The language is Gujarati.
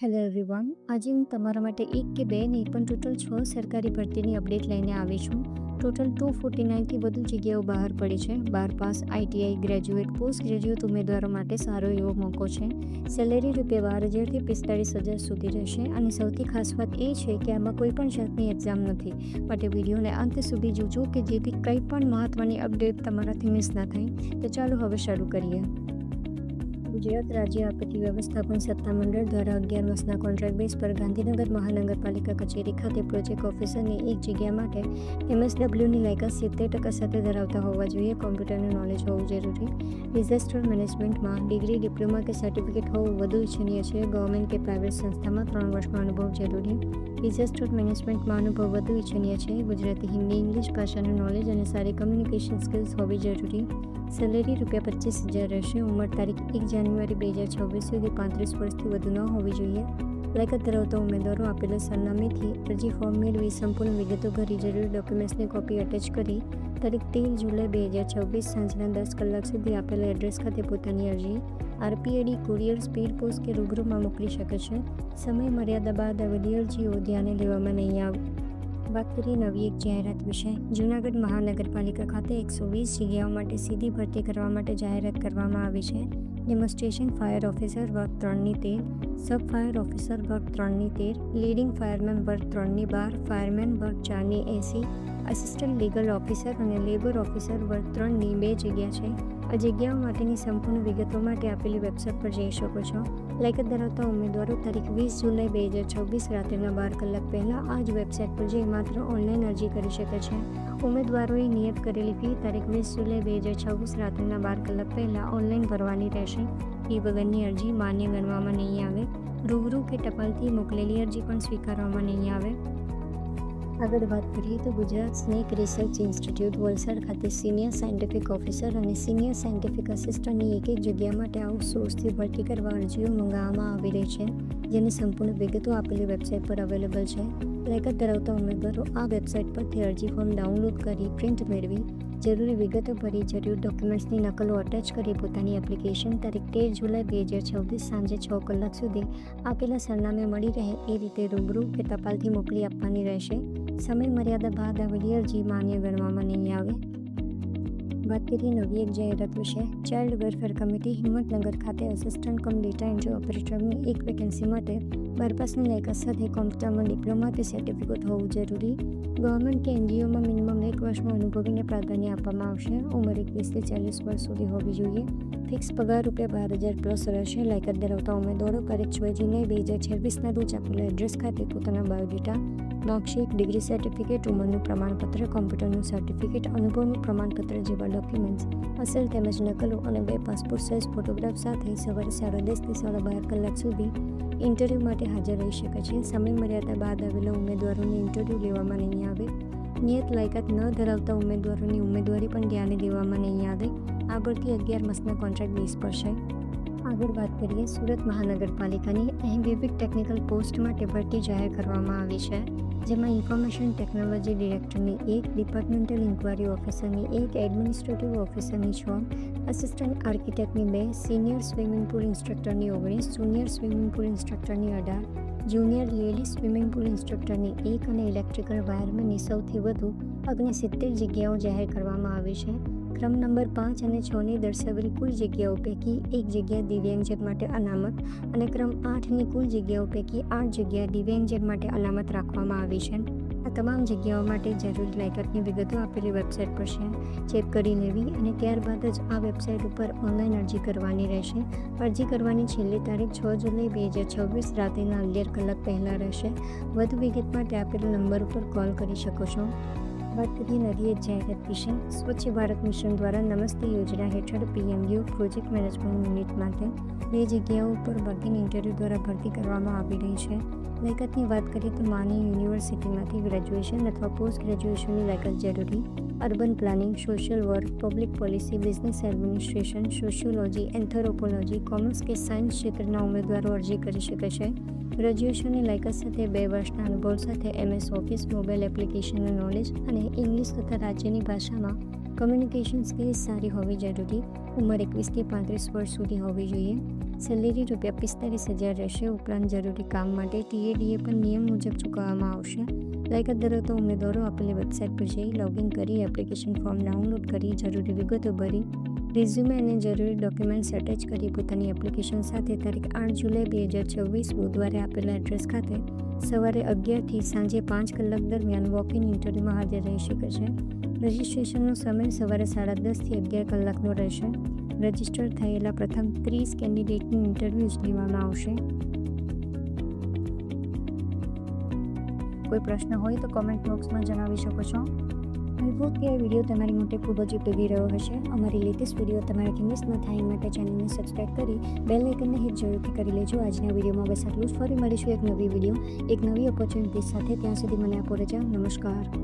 હેલો એવરીવન, આજે હું તમારા માટે એક કે બે નહીં પણ ટોટલ 6 સરકારી ભરતીની અપડેટ લઈને આવી છું. ટોટલ 249થી વધુ જગ્યાઓ બહાર પડી છે. 12 pass, ITI, graduate, post graduate ઉમેદવારો માટે સારો એવો મોકો છે. સેલેરી ₹12,000થી 45,000 સુધી રહેશે અને સૌથી ખાસ વાત એ છે કે આમાં કોઈ પણ જાતની એક્ઝામ નથી. માટે વિડીયોને અંત સુધી જોજો કે જેથી કંઈ પણ મહત્ત્વની અપડેટ તમારાથી મિસ ના થાય. તો ચાલો હવે શરૂ કરીએ. ગુજરાત રાજ્ય આપત્તિ વ્યવસ્થાપન સત્તામંડળ દ્વારા 11 વર્ષના કોન્ટ્રાક્ટ બેઝ પર ગાંધીનગર મહાનગરપાલિકા કચેરી ખાતે પ્રોજેક્ટ ઓફિસરની એક જગ્યા માટે MSWની લાયકાત 70% સાથે ધરાવતા હોવા જોઈએ. કોમ્પ્યુટરનું નોલેજ હોવું જરૂરી. ડિઝાસ્ટર મેનેજમેન્ટમાં ડિગ્રી, ડિપ્લોમા કે સર્ટિફિકેટ હોવું વધુ ઇચ્છનીય છે. ગવર્મેન્ટ કે પ્રાઇવેટ સંસ્થામાં 3 વર્ષનો અનુભવ જરૂરી. ડિઝાસ્ટર મેનેજમેન્ટમાં અનુભવ વધુ ઇચ્છનીય છે. ગુજરાતી, હિન્દી, ઇંગ્લિશ ભાષાનું નોલેજ અને સારી કમ્યુનિકેશન સ્કિલ્સ હોવી જરૂરી. સેલેરી ₹25,000 રહેશે. ઉંમર તારીખ 1 જાન્યુઆરી 2026 સુધી 35 વર્ષથી વધુ ન હોવી જોઈએ. લાયકાત ધરાવતા ઉમેદવારો આપેલા સરનામેથી અરજી ફોર્મ મેળવી સંપૂર્ણ વિગતો ભરી જરૂરી ડોક્યુમેન્ટ્સની કોપી અટેચ કરી તારીખ 13 જુલાઈ 2026 સાંજના 10 કલાક સુધી આપેલા એડ્રેસ ખાતે પોતાની અરજી RPAD, કુરિયર, સ્પીડ પોસ્ટ કે રૂબરૂમાં મોકલી શકે છે. સમય મર્યાદા બાદ આવેલી અરજીઓ ધ્યાને લેવામાં નહીં આવે. વાત કરીએ નવી એક જાહેરાત વિશે. જૂનાગઢ મહાનગરપાલિકા ખાતે 120 જગ્યાઓ માટે સીધી ભરતી કરવા માટે જાહેરાત કરવામાં આવી છે. જેમાં સ્ટેશન ફાયર ઓફિસર વર્ગ 3ની 13, સબ ફાયર ઓફિસર વર્ગ 3ની 13, લીડિંગ ફાયરમેન વર્ગ 3ની 12, ફાયરમેન વર્ગ 4ની 80, આસિસ્ટન્ટ લીગલ ઓફિસર અને લેબર ઓફિસર વર્ગ 3ની 2 જગ્યા છે. આ જગ્યાઓ માટેની સંપૂર્ણ વિગતો માટે આપેલી વેબસાઇટ પર જઈ શકો છો. લાયકાત ધરાવતા ઉમેદવારો તારીખ 20 જુલાઈ 2026 રાત્રિના 12 કલાક પહેલાં આ જ વેબસાઇટ પર જઈ માત્ર ઓનલાઈન અરજી કરી શકે છે. ઉમેદવારોએ નિયત કરેલી ફી તારીખ 20 જુલાઈ 2026 રાત્રિના 12 કલાક પહેલાં ઓનલાઈન ભરવાની રહેશે. ફી વગરની અરજી માન્ય ગણવામાં નહીં આવે. રૂબરૂ કે ટપાલથી મોકલેલી અરજી પણ સ્વીકારવામાં નહીં આવે. આગળ વાત કરીએ તો Gujarat snake research institute Valsad ખાતે સિનિયર સાયન્ટિફિક ઓફિસર અને સિનિયર સાયન્ટિફિક આસિસ્ટન્ટની એક જગ્યા માટે આઉટસોર્સથી ભરતી કરવા અરજીઓ મંગાવવામાં આવી રહી છે. જેની સંપૂર્ણ વિગતો આપેલી વેબસાઇટ પર અવેલેબલ છે. લાયકાત ધરાવતા ઉમેદવારો આ વેબસાઇટ પરથી અરજી ફોર્મ ડાઉનલોડ કરી પ્રિન્ટ મેળવી જરૂરી વિગતો ભરી જરૂરી ડોક્યુમેન્ટ્સની નકલો અટેચ કરી પોતાની એપ્લિકેશન તારીખ 13 જુલાઈ 2026 સાંજે 6 કલાક સુધી આપેલા સરનામે મળી રહે એ રીતે રૂબરૂ કે ટપાલથી મોકલી આપવાની રહેશે. સમય મર્યાદા બાદ આવેલી અરજી માન્ય ગણવામાં નહીં આવે. વાત કરીએ નવી એક જાહેરાત વિશે. ચાઇલ્ડ વેલફેર કમિટી હિંમતનગર ખાતે આસિસ્ટન્ટ કમ ડેટા એન્ટ્રી ઓપરેટરની એક વેકેન્સી માટે 12 પાસની લાયકાત સાથે કોમ્પ્યુટરમાં ડિપ્લોમા કે સર્ટિફિકેટ હોવું જરૂરી. ગવર્મેન્ટ કે NGOમાં મિનિમમ 1 વર્ષનો અનુભવીને પ્રાધાન્ય આપવામાં આવશે. ઉંમર 21થી 40 વર્ષ સુધી હોવી જોઈએ. ફિક્સ પગાર ₹12,000 પ્લસ રહેશે. લાયકાત ધરાવતા ઉમેદવારો તારીખ 6 જુલાઈ 2026ના રોજ આપેલા એડ્રેસ ખાતે પોતાના બાયોડેટા, માર્કશીટ, ડિગ્રી સર્ટિફિકેટ, ઉંમરનું પ્રમાણપત્ર, કોમ્પ્યુટરનું સર્ટિફિકેટ, અનુભવનું પ્રમાણપત્ર જેવા ડોક્યુમેન્ટ્સ અસલ તેમજ નકલો અને 2 પાસપોર્ટ સાઇઝ ફોટોગ્રાફ સાથે સવારે 10:30થી 12:30 કલાક સુધી ઇન્ટરવ્યૂ માટે હાજર રહી શકે છે. સમય મર્યાદા બાદ આવેલા ઉમેદવારોને ઇન્ટરવ્યૂ લેવામાં નહીં આવે. નિયત લાયકાત ન ધરાવતા ઉમેદવારોની ઉમેદવારી પણ ધ્યાને લેવામાં નહીં આવે. આ ભરતી 11 માસના કોન્ટ્રાક્ટ બેઝ પર છે. આગળ વાત કરીએ સુરત મહાનગરપાલિકાની. અહીં વિવિધ ટેકનિકલ પોસ્ટ માટે ભરતી જાહેર કરવામાં આવી છે. જેમાં ઇન્ફોર્મેશન ટેકનોલોજી ડિરેક્ટરની 1, ડિપાર્ટમેન્ટલ ઇન્ક્વાયરી ઓફિસરની 1, એડમિનિસ્ટ્રેટિવ ઓફિસરની 6, આસિસ્ટન્ટ આર્કિટેક્ટની 2, સિનિયર સ્વિમિંગ પુલ ઇન્સ્ટ્રક્ટરની 19, જુનિયર સ્વિમિંગ પુલ ઇન્સ્ટ્રક્ટરની 18, જુનિયર લેડી સ્વિમિંગ પુલ ઇન્સ્ટ્રક્ટરની 1 અને ઇલેક્ટ્રિકલ વાયરમેનની સૌથી વધુ 69 જગ્યાઓ જાહેર કરવામાં આવી છે. ક્રમ નંબર 5 અને 6ની દર્શાવેલ કુલ જગ્યાઓ પૈકી 1 જગ્યા દિવ્યાંગજન માટે અનામત અને ક્રમ 8ની કુલ જગ્યાઓ પૈકી 8 જગ્યા દિવ્યાંગજન માટે અનામત રાખવામાં આવી છે. આ તમામ જગ્યાઓ માટે જરૂરી લાયકાતની વિગતો આપેલી વેબસાઇટ પર છે. ચેક કરી લેવી અને ત્યારબાદ જ આ વેબસાઇટ ઉપર ઓનલાઈન અરજી કરવાની રહેશે. અરજી કરવાની છેલ્લી તારીખ 6 જુલાઈ 2026 રાત્રિના 11 કલાક પહેલાં રહેશે. વધુ વિગત માટે આપેલા નંબર ઉપર કોલ કરી શકો છો. વાત કરીએ નવી એક જાહેરાત વિશે. સ્વચ્છ ભારત મિશન દ્વારા નમસ્તે યોજના હેઠળ PMU પ્રોજેક્ટ મેનેજમેન્ટ યુનિટ માટે 2 જગ્યાઓ ઉપર વર્કિંગ ઇન્ટરવ્યૂ દ્વારા ભરતી કરવામાં આવી રહી છે. લાયકાતની વાત કરીએ તો માની યુનિવર્સિટીમાંથી ગ્રેજ્યુએશન અથવા પોસ્ટ ગ્રેજ્યુએશનની લાયકાત જરૂરી. Urban planning, social work, public policy, business administration, sociology, anthropology, commerce કે સાયન્સ ક્ષેત્રના ઉમેદવારો અરજી કરી શકે છે. ગ્રેજ્યુએશનની લાયકાત સાથે 2 વર્ષના અનુભવ સાથે MS ઓફિસ, મોબાઈલ એપ્લિકેશનનું નોલેજ અને ઇંગ્લિશ તથા રાજ્યની ભાષામાં કમ્યુનિકેશન સ્કિલ્સ સારી હોવી જરૂરી. ઉંમર 21થી 35 વર્ષ સુધી હોવી જોઈએ. સેલેરી ₹45,000 રહેશે. ઉપરાંત જરૂરી કામ માટે TADA પણ નિયમ મુજબ ચૂકવવામાં આવશે. લાયકાત ધરાવતા ઉમેદવારો આપેલી વેબસાઇટ પર જઈ લોગિન કરી એપ્લિકેશન ફોર્મ ડાઉનલોડ કરી જરૂરી વિગતો ભરી રિઝ્યુમે અને જરૂરી ડોક્યુમેન્ટ્સ અટેચ કરી પોતાની એપ્લિકેશન સાથે તારીખ 8 જુલાઈ 2024 બુધવારે આપેલા એડ્રેસ ખાતે સવારે 11 થી સાંજે 5 કલાક દરમિયાન વોક-ઇન ઇન્ટરવ્યૂમાં હાજર રહી શકે છે. રજિસ્ટ્રેશનનો સમય સવારે 10:30 થી 11 કલાકનો રહેશે. રજિસ્ટર થયેલા પ્રથમ 30 કેન્ડિડેટની ઇન્ટરવ્યૂઝ લેવામાં આવશે. કોઈ પ્રશ્ન હોય તો કોમેન્ટ બોક્સમાં જણાવી શકો છો. આઈ હોપ કે આ વિડીયો તમારી માટે ખૂબ જ ઉપયોગી રહ્યો હશે. અમારી લેટેસ્ટ વિડીયો તમારાથી મિસ ન થાય એ માટે ચેનલને સબસ્ક્રાઈબ કરી બેલ આઇકનને હિટ જરૂરથી કરી લેજો. આજના વિડીયોમાં બસ આટલું જ. ફરી મળીશું એક નવી વિડીયો એક નવી ઓપોર્ચ્યુનિટી સાથે. ત્યાં સુધી મને આપો રજા. નમસ્કાર.